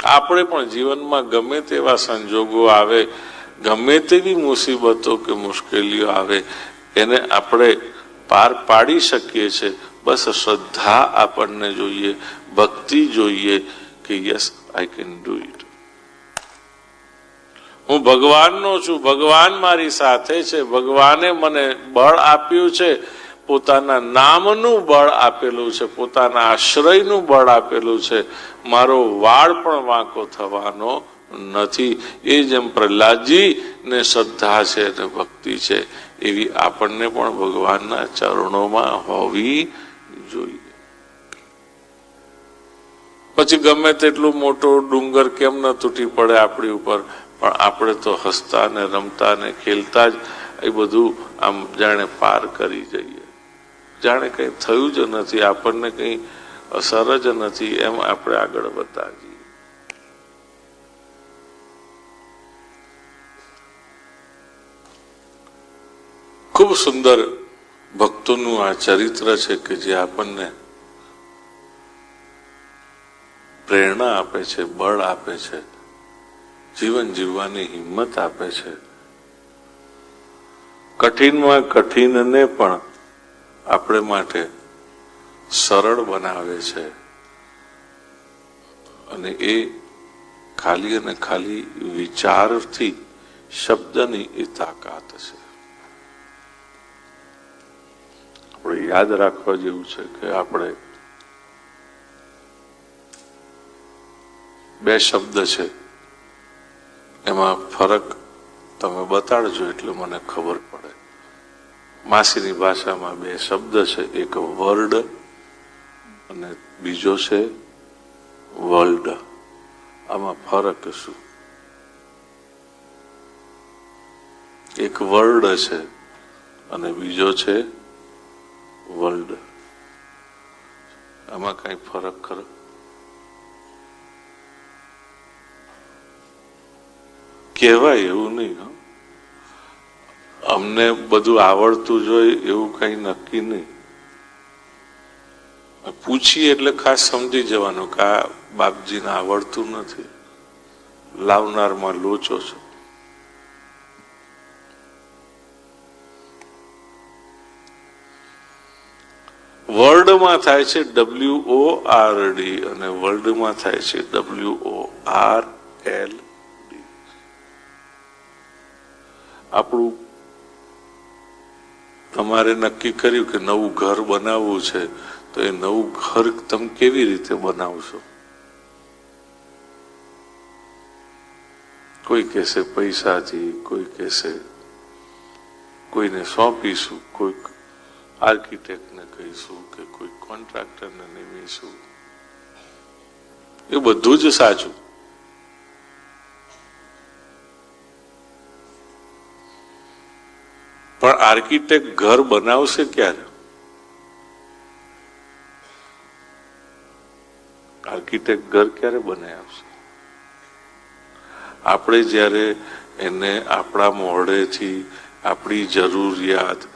આપણે પણ જીવનમાં ગમે તેવા સંજોગો આવે, ગમે તેવી મુસીબતો કે મુશ્કેલીઓ આવે, એને આપણે પાર પાડી શકીએ છીએ. બસ શ્રદ્ધા આપણને જોઈએ, ભક્તિ જોઈએ કે yes I can do it. હું ભગવાનનો છું, ભગવાન મારી સાથે છે, ભગવાને મને બળ આપ્યું છે, પોતાના નામનું બળ આપેલું છે, પોતાના આશ્રયનું બળ આપેલું છે. મારો વાળ પણ વાંકો થવાનો નથી. એ જેમ પ્રહલાદજી ને શ્રદ્ધા છે અને ભક્તિ છે, એવી આપણને પણ ભગવાનના ચરણોમાં હોવી જોઈએ. પછી ગમે તેટલું મોટો ડુંગર કેમ ન તૂટી પડે આપણી ઉપર, પણ આપણે તો હસતા ને રમતા ને ખેલતા જ એ બધું આમ જાણે પાર કરી જઈએ, જાણે કઈ થયું જ નથી, આપણને કઈ અસર જ નથી, એમ આપણે આગળ વધતા જઈએ. ખૂબ સુંદર ભક્તોનું આ ચરિત્ર છે કે જે આપણને પ્રેરણા આપે છે, બળ આપે છે, જીવન જીવવાની હિંમત આપે છે. કઠિનમાં કઠિનને પણ આપણે માટે સરળ બનાવે છે. અને એ ખાલી અને ખાલી વિચારથી, શબ્દની એ તાકાત છે. આપણે યાદ રાખવા જેવું છે કે આપણે બે શબ્દ છે, એમાં ફરક તમે બતાડજો એટલે મને ખબર પડે. માસીની ભાષામાં બે શબ્દ છે, એક વર્ડ અને બીજો છે વર્લ્ડ. આમાં ફરક શું? એક વર્ડ છે અને બીજો છે વર્લ્ડ. આમાં કઈ ફરક ખરો? કહેવાય એવું નહીં. અમને બધું આવડતું જોઈએ એવું કઈ નક્કી નહીં. પૂછીએ એટલે ખાસ સમજી જવાનું કે આ બાપજીને આવડતું નથી, લાવનારમાં લોચો છે. વર્લ્ડમાં થાય છે WORD અને વર્લ્ડમાં થાય છે WORLD. આપણું તમારે નક્કી કર્યું કે નવું ઘર બનાવવું છે, તો એ નવું ઘર તમે કેવી રીતે બનાવશો? કોઈ કહેશે પૈસાથી, કોઈ કહેશે કોઈને સોંપીશું, કોઈ આર્કિટેક્ટને કહીશું કે કોઈ કોન્ટ્રાક્ટરને નિમીશું. એ બધું જ સાચું. પણ આર્કિટેક્ટ ઘર બનાવશે ક્યારે? આર્કિટેક્ટ ઘર ક્યારે બનાવશે? આપણે જ્યારે એને આપણા મોઢેથી આપણી જરૂરિયાત,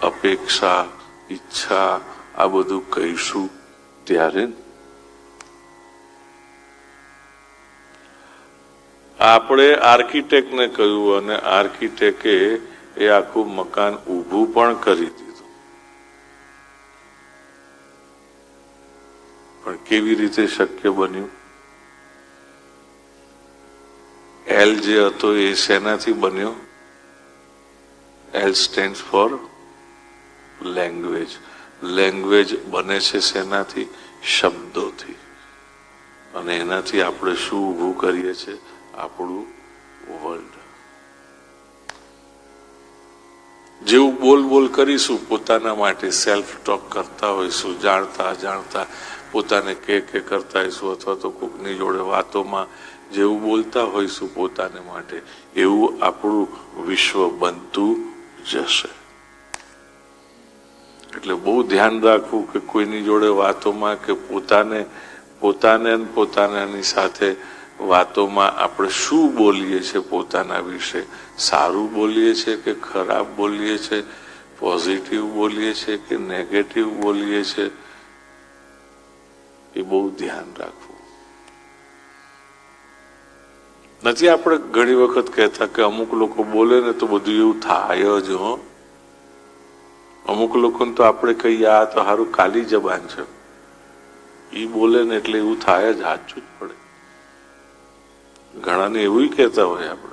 અપેક્ષા, ઈચ્છા આ બધું કહીશું ત્યારે. આપણે આર્કિટેક્ટને કહ્યું અને આર્કિટેક્ટે એ આખું મકાન ઊભું પણ કરી દીધું. પણ કેવી રીતે શક્ય બન્યું? એલ જે હતો એ શેનાથી બન્યો? L stand four language. Language બને છે શેનાથી? શબ્દોથી. અને એનાથી આપણે શું ઊભું કરીએ છીએ? આપણું વર્લ્ડ. જેવું બોલ બોલ કરીશું પોતાના માટે, સેલ્ફ ટોક કરતા હોઈશું, જાણતા જાણતા પોતાને કે કરતા હોઈશું, અથવા તો કોકની જોડે વાતોમાં જેવું બોલતા હોઈશું પોતાને માટે, એવું આપણું વિશ્વ બનતું જશે. એટલે બહુ ધ્યાન રાખવું કે કોઈની જોડે વાતોમાં કે પોતાનાની સાથે વાતોમાં આપણે શું બોલીએ છીએ પોતાના વિશે. સારું બોલીએ છીએ કે ખરાબ બોલીએ છીએ, પોઝિટિવ બોલીએ છીએ કે નેગેટિવ બોલીએ છીએ, એ બહુ ધ્યાન રાખવું. નથી આપણે ઘણી વખત કહેતા કે અમુક લોકો બોલે ને તો બધું એવું થાય જ. હો, અમુક લોકોને તો આપણે કહીએ આ તો સારું કાલી જબાન છે, એ બોલે ને એટલે એવું થાય જ, સાચું જ પડે. ઘણાને એવું કહેતા હોય આપણે.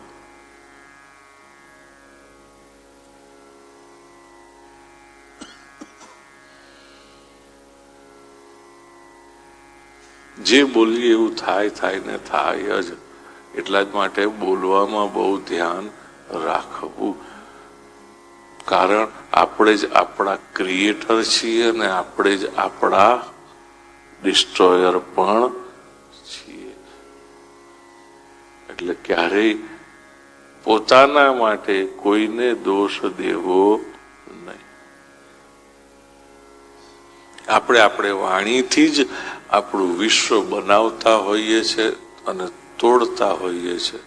જે બોલીએ એવું થાય ને થાય જ. એટલા જ માટે બોલવામાં બહુ ધ્યાન રાખવું, કારણ આપણે જ આપણા ક્રિએટર છીએ અને આપણે જ આપણા ડિસ્ટ્રોયર પણ છીએ. એટલે ક્યારેય પોતાના માટે કોઈને દોષ દેવો નહીં. આપણે વાણીથી જ આપણું વિશ્વ બનાવતા હોઈએ છીએ અને તોડતા હોઈએ છીએ.